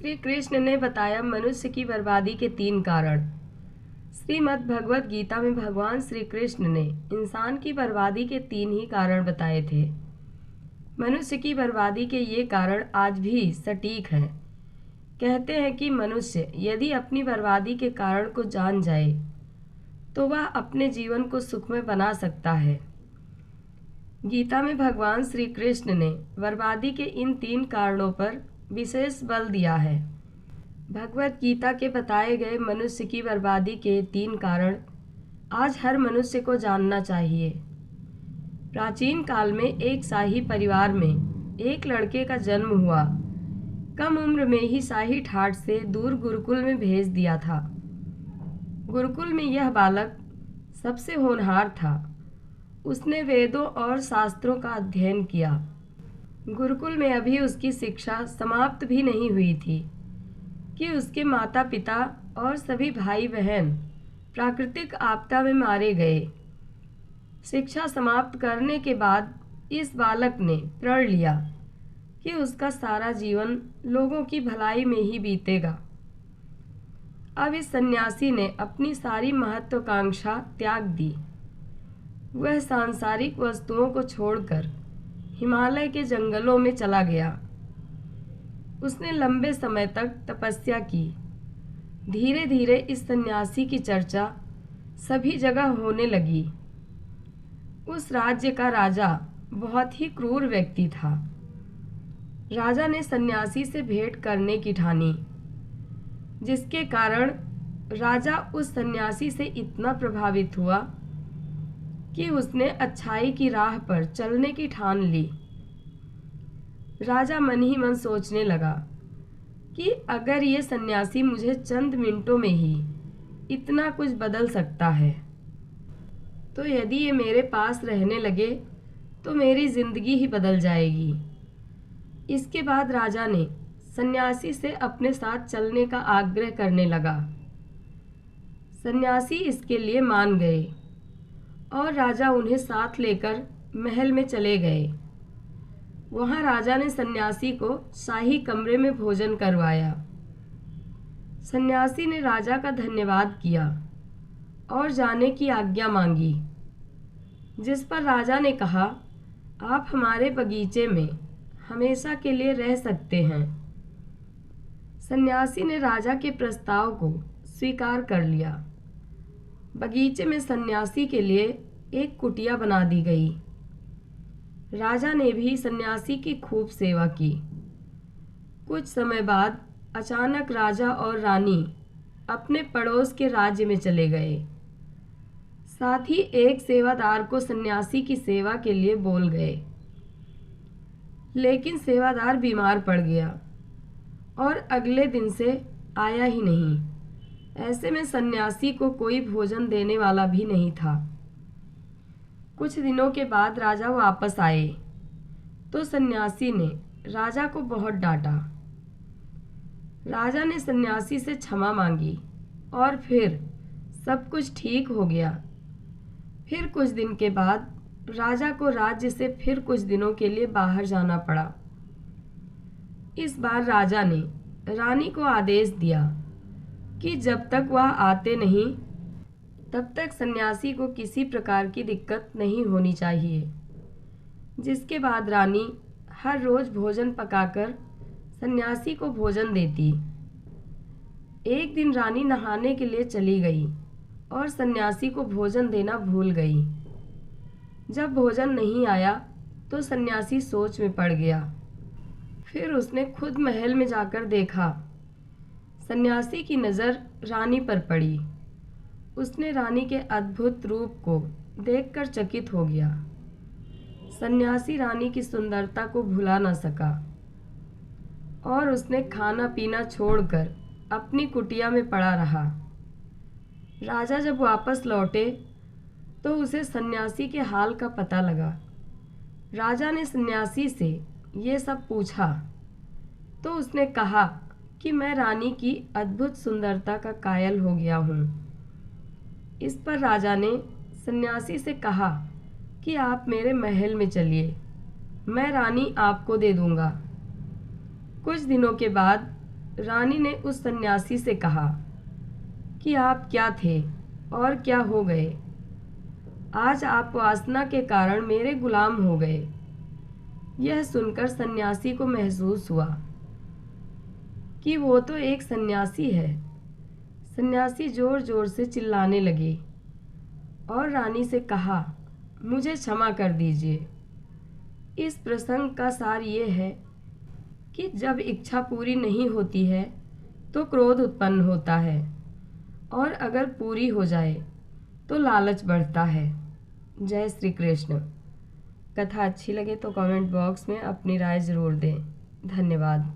श्री कृष्ण ने बताया मनुष्य की बर्बादी के 3 कारण। श्रीमद् भगवत गीता में भगवान श्री कृष्ण ने इंसान की बर्बादी के 3 ही कारण बताए थे। मनुष्य की बर्बादी के ये कारण आज भी सटीक हैं। कहते हैं कि मनुष्य यदि अपनी बर्बादी के कारण को जान जाए तो वह अपने जीवन को सुखमय बना सकता है। गीता में भगवान श्री कृष्ण ने बर्बादी के इन 3 कारणों पर विशेष बल दिया है। भगवत गीता के बताए गए मनुष्य की बर्बादी के 3 कारण आज हर मनुष्य को जानना चाहिए। प्राचीन काल में एक शाही परिवार में एक लड़के का जन्म हुआ। कम उम्र में ही शाही ठाट से दूर गुरुकुल में भेज दिया था। गुरुकुल में यह बालक सबसे होनहार था। उसने वेदों और शास्त्रों का अध्ययन किया। गुरुकुल में अभी उसकी शिक्षा समाप्त भी नहीं हुई थी कि उसके माता पिता और सभी भाई बहन प्राकृतिक आपदा में मारे गए। शिक्षा समाप्त करने के बाद इस बालक ने प्रण लिया कि उसका सारा जीवन लोगों की भलाई में ही बीतेगा। अब इस सन्यासी ने अपनी सारी महत्वाकांक्षा त्याग दी। वह सांसारिक वस्तुओं को छोड़कर हिमालय के जंगलों में चला गया। उसने लंबे समय तक तपस्या की। धीरे धीरे इस सन्यासी की चर्चा सभी जगह होने लगी। उस राज्य का राजा बहुत ही क्रूर व्यक्ति था। राजा ने सन्यासी से भेंट करने की ठानी, जिसके कारण राजा उस सन्यासी से इतना प्रभावित हुआ कि उसने अच्छाई की राह पर चलने की ठान ली। राजा मन ही मन सोचने लगा कि अगर ये सन्यासी मुझे चंद मिनटों में ही इतना कुछ बदल सकता है तो यदि ये मेरे पास रहने लगे तो मेरी जिंदगी ही बदल जाएगी। इसके बाद राजा ने सन्यासी से अपने साथ चलने का आग्रह करने लगा। सन्यासी इसके लिए मान गए और राजा उन्हें साथ लेकर महल में चले गए। वहां राजा ने सन्यासी को शाही कमरे में भोजन करवाया। सन्यासी ने राजा का धन्यवाद किया और जाने की आज्ञा मांगी, जिस पर राजा ने कहा, आप हमारे बगीचे में हमेशा के लिए रह सकते हैं। सन्यासी ने राजा के प्रस्ताव को स्वीकार कर लिया। बगीचे में सन्यासी के लिए एक कुटिया बना दी गई। राजा ने भी सन्यासी की खूब सेवा की। कुछ समय बाद अचानक राजा और रानी अपने पड़ोस के राज्य में चले गए। साथ ही एक सेवादार को सन्यासी की सेवा के लिए बोल गए, लेकिन सेवादार बीमार पड़ गया और अगले दिन से आया ही नहीं। ऐसे में सन्यासी को कोई भोजन देने वाला भी नहीं था। कुछ दिनों के बाद राजा वापस आए तो सन्यासी ने राजा को बहुत डांटा। राजा ने सन्यासी से क्षमा मांगी और फिर सब कुछ ठीक हो गया। फिर कुछ दिन के बाद राजा को राज्य से फिर कुछ दिनों के लिए बाहर जाना पड़ा। इस बार राजा ने रानी को आदेश दिया कि जब तक वह आते नहीं तब तक सन्यासी को किसी प्रकार की दिक्कत नहीं होनी चाहिए। जिसके बाद रानी हर रोज भोजन पकाकर सन्यासी को भोजन देती। एक दिन रानी नहाने के लिए चली गई और सन्यासी को भोजन देना भूल गई। जब भोजन नहीं आया तो सन्यासी सोच में पड़ गया। फिर उसने खुद महल में जाकर देखा। सन्यासी की नज़र रानी पर पड़ी। उसने रानी के अद्भुत रूप को देखकर चकित हो गया। सन्यासी रानी की सुंदरता को भुला न सका और उसने खाना पीना छोड़कर अपनी कुटिया में पड़ा रहा। राजा जब वापस लौटे तो उसे सन्यासी के हाल का पता लगा। राजा ने सन्यासी से ये सब पूछा तो उसने कहा कि मैं रानी की अद्भुत सुंदरता का कायल हो गया हूँ। इस पर राजा ने सन्यासी से कहा कि आप मेरे महल में चलिए, मैं रानी आपको दे दूंगा। कुछ दिनों के बाद रानी ने उस सन्यासी से कहा कि आप क्या थे और क्या हो गए। आज आप वासना के कारण मेरे गुलाम हो गए। यह सुनकर सन्यासी को महसूस हुआ कि वो तो एक सन्यासी है। सन्यासी जोर जोर से चिल्लाने लगे और रानी से कहा, मुझे क्षमा कर दीजिए। इस प्रसंग का सार ये है कि जब इच्छा पूरी नहीं होती है तो क्रोध उत्पन्न होता है, और अगर पूरी हो जाए तो लालच बढ़ता है। जय श्री कृष्ण। कथा अच्छी लगे तो कमेंट बॉक्स में अपनी राय ज़रूर दें। धन्यवाद।